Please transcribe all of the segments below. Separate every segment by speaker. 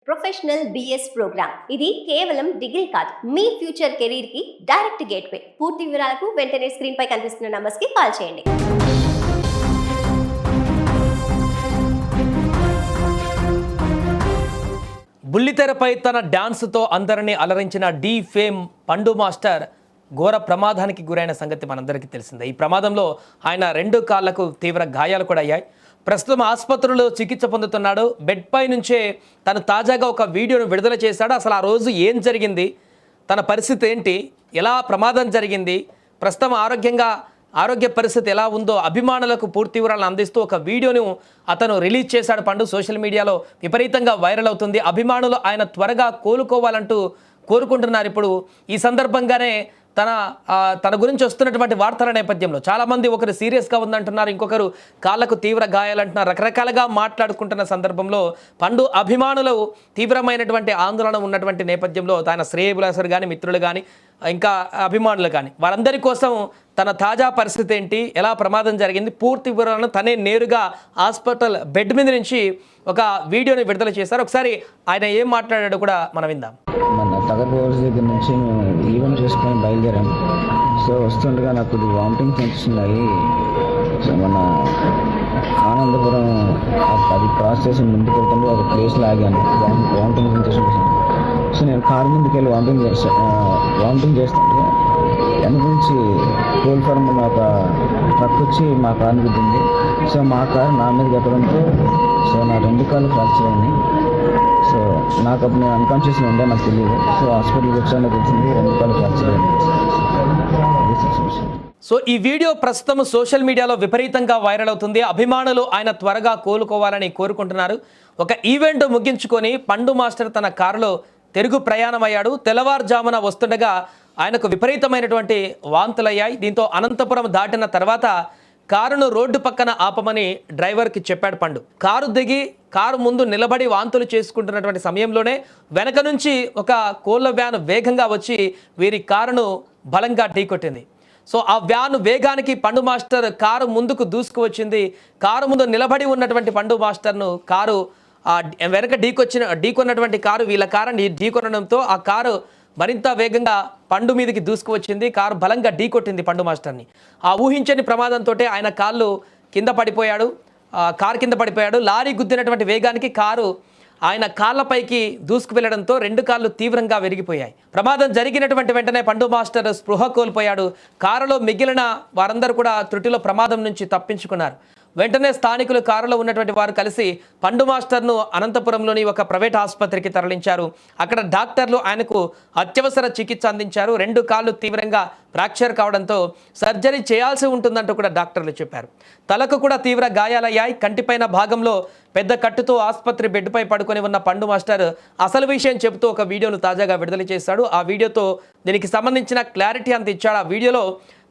Speaker 1: Professional BS programme ఇది కేవలం degree కాదు, మీ ఫ్యూచర్ కెరీర్ కి డైరెక్ట్ గేట్వే. పూర్తి వివరాలకు వెంటనే స్క్రీన్ పై కనిపిస్తున్న నంబర్స్ కి కాల్ చేయండి.
Speaker 2: బుల్లితెరపై తన డాన్స్తో అందరినీ అలరించిన డి ఫేమ్ పండు మాస్టర్ ఘోర ప్రమాదానికి గురైన సంగతి మనందరికీ తెలిసిందే. ఈ ప్రమాదంలో ఆయన 2 కాళ్లకు తీవ్ర గాయాలు కూడా అయ్యాయి. ప్రస్తుతం ఆసుపత్రిలో చికిత్స పొందుతున్నాడు. బెడ్ పై నుంచే తను తాజాగా ఒక వీడియోను విడుదల చేశాడు. అసలు ఆ రోజు ఏం జరిగింది, తన పరిస్థితి ఏంటి, ఎలా ప్రమాదం జరిగింది, ప్రస్తుతం ఆరోగ్య పరిస్థితి ఎలా ఉందో అభిమానులకు పూర్తి వివరాలను అందిస్తూ ఒక వీడియోను అతను రిలీజ్ చేశాడు. పండు సోషల్ మీడియాలో విపరీతంగా వైరల్ అవుతుంది. అభిమానులు ఆయన త్వరగా కోలుకోవాలంటూ కోరుకుంటున్నారు. ఇప్పుడు ఈ సందర్భంగానే తన గురించి వస్తున్నటువంటి వార్తల నేపథ్యంలో చాలామంది ఒకరు సీరియస్గా ఉందంటున్నారు, ఇంకొకరు కాళ్ళకు తీవ్ర గాయాలంటున్నారు. రకరకాలుగా మాట్లాడుకుంటున్న సందర్భంలో పండు అభిమానులు తీవ్రమైనటువంటి ఆందోళన ఉన్నటువంటి నేపథ్యంలో తన శ్రేయభిలాషులు కానీ, మిత్రులు కానీ, ఇంకా అభిమానులు కానీ వారందరి కోసం తన తాజా పరిస్థితి ఏంటి, ఎలా ప్రమాదం జరిగింది, పూర్తి వివరాలను తనే నేరుగా హాస్పిటల్ బెడ్ మీద నుంచి ఒక వీడియోని విడుదల చేశారు. ఒకసారి ఆయన ఏం మాట్లాడాడో కూడా మనం విందాం.
Speaker 3: మన తగర్బోర్స్ దగ్గర నుంచి మేము ఈవెంట్ చేసుకొని బయలుదేరాం. సో వస్తుండగా నాకు వామిటింగ్ సెన్సేషన్. సో మన ఆనందపురం అది క్రాస్ చేసి ముందుకు వెళ్తుంటే ఒక ప్లేస్లో ఆగాను. Vomiting sensation. సో నేను కారు ముందుకు వెళ్ళి వామిటింగ్ చేస్తుంటే వెనక నుంచి కోల్ ఫార్మ్ ఒక ట్రక్ వచ్చి మా కారు గుద్దింది. సో మా కారు నా మీద చెప్పడంతో సో నా 2 కాళ్ళు ఫ్రాక్చర్ అయింది. సో నాకు అప్పుడు నేను అన్కాన్షియస్గా ఉండే, నాకు తెలియదు. సో హాస్పిటల్కి వచ్చాక తెలిసింది 2 కాళ్ళు ఫ్రాక్చర్ అయింది.
Speaker 2: సో ఈ వీడియో ప్రస్తుతం సోషల్ మీడియాలో విపరీతంగా వైరల్ అవుతుంది. అభిమానులు ఆయన త్వరగా కోలుకోవాలని కోరుకుంటున్నారు. ఒక ఈవెంట్ ముగించుకొని పండు మాస్టర్ తన కారులో తిరుగు ప్రయాణమయ్యాడు. తెల్లవారుజామున వస్తుండగా ఆయనకు విపరీతమైనటువంటి వాంతులయ్యాయి. దీంతో అనంతపురం దాటిన తర్వాత కారును రోడ్డు పక్కన ఆపమని డ్రైవర్కి చెప్పాడు పండు. కారు దిగి కారు ముందు నిలబడి వాంతులు చేసుకుంటున్నటువంటి సమయంలోనే వెనక నుంచి ఒక కోళ్ళ వ్యాన్ వేగంగా వచ్చి వీరి కారును బలంగా ఢీకొట్టింది. సో ఆ వ్యాన్ వేగానికి పండు మాస్టర్ కారు ముందుకు దూసుకువచ్చింది. కారు ముందు నిలబడి ఉన్నటువంటి పండు మాస్టర్ను కారు వెనక ఢీకొన్నటువంటి కారు వీళ్ళ కారుని ఢీకొనడంతో ఆ కారు మరింత వేగంగా పండు మీదకి దూసుకువచ్చింది. కారు బలంగా ఢీకొట్టింది పండు మాస్టర్ని. ఆ ఊహించని ప్రమాదంతో ఆయన కారు కింద పడిపోయాడు. లారీ గుద్దినటువంటి వేగానికి కారు ఆయన కాళ్ళపైకి దూసుకు వెళ్లడంతో 2 కాళ్ళు తీవ్రంగా విరిగిపోయాయి. ప్రమాదం జరిగినటువంటి వెంటనే పండు మాస్టర్ స్పృహ కోల్పోయాడు. కారులో మిగిలిన వారందరూ కూడా త్రుటిలో ప్రమాదం నుంచి తప్పించుకున్నారు. వెంటనే స్థానికులు కారులో ఉన్నటువంటి వారు కలిసి పండు మాస్టర్ను అనంతపురంలోని ఒక ప్రైవేట్ ఆసుపత్రికి తరలించారు. అక్కడ డాక్టర్లు ఆయనకు అత్యవసర చికిత్స అందించారు. 2 కాళ్ళు తీవ్రంగా ఫ్రాక్చర్ కావడంతో సర్జరీ చేయాల్సి ఉంటుందంటూ కూడా డాక్టర్లు చెప్పారు. తలకు కూడా తీవ్ర గాయాలయ్యాయి. కంటిపైన భాగంలో పెద్ద కట్టుతో ఆసుపత్రి బెడ్పై పడుకొని ఉన్న పండు మాస్టర్ అసలు విషయం చెబుతూ ఒక వీడియోను తాజాగా విడుదల చేశాడు. ఆ వీడియోతో దీనికి సంబంధించిన క్లారిటీ అంత ఇచ్చాడు. ఆ వీడియోలో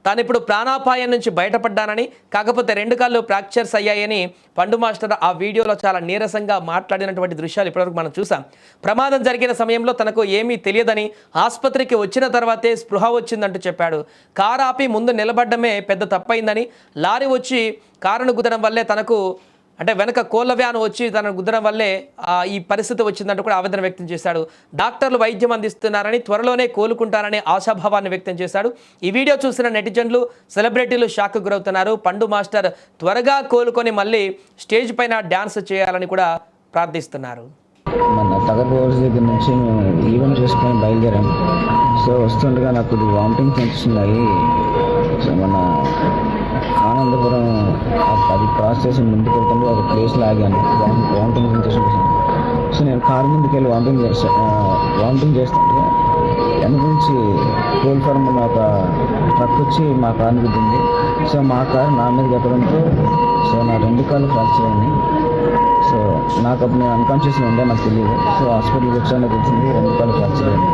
Speaker 2: తాను ఇప్పుడు ప్రాణాపాయం నుంచి బయటపడ్డానని, కాకపోతే 2 కాళ్ళు ఫ్రాక్చర్స్ అయ్యాయని పండు మాస్టర్ ఆ వీడియోలో చాలా నీరసంగా మాట్లాడినటువంటి దృశ్యాలు ఇప్పటివరకు మనం చూసాం. ప్రమాదం జరిగిన సమయంలో తనకు ఏమీ తెలియదని, ఆసుపత్రికి వచ్చిన తర్వాతే స్పృహ వచ్చిందంటూ చెప్పాడు. కారు ఆపి ముందు నిలబడ్డమే పెద్ద తప్పైందని, లారీ వచ్చి కారును గుద్దడం వల్లే తనకు వెనక కోళ్ళ వ్యాన్ వచ్చి తనను గుద్దడం వల్లే ఈ పరిస్థితి వచ్చిందంటూ కూడా ఆవేదన వ్యక్తం చేశాడు. డాక్టర్లు వైద్యం అందిస్తున్నారని, త్వరలోనే కోలుకుంటారనే ఆశాభావాన్ని వ్యక్తం చేశాడు. ఈ వీడియో చూసిన నెటిజన్లు, సెలబ్రిటీలు షాక్ గురవుతున్నారు. పండు మాస్టర్ త్వరగా కోలుకొని మళ్ళీ స్టేజ్ పైన డ్యాన్స్ చేయాలని కూడా ప్రార్థిస్తున్నారు.
Speaker 3: మన తగర్బోర్స్ దగ్గర నుంచి మేము ఈవెంట్ చేసుకొని బయలుదేరాం. సో వస్తుండగా నాకు వామిటింగ్ సెన్సేషన్. సో మన ఆనందపురం అది క్రాస్ చేసి ముందుకు వెళ్తుంటే ఒక ప్లేస్లో ఆగాను. Vomiting sensation. సో నేను కారు ముందుకు వెళ్ళి వామిటింగ్ చేస్తుంటే వెనక నుంచి కోల్ ఫార్మ్ ఒక ట్రక్ వచ్చి మా కారు గుద్దింది. సో మా కారు నా మీద చెప్పడంతో సో నా 2 కాళ్ళు ఫ్రాక్చర్ అయింది. సో నాకు అప్పుడు నేను అన్కాన్షియస్గా ఉండే, నాకు తెలియదు. సో హాస్పిటల్కి వచ్చాక తెలిసింది 2 కాళ్ళు ఫ్రాక్చర్ అయింది.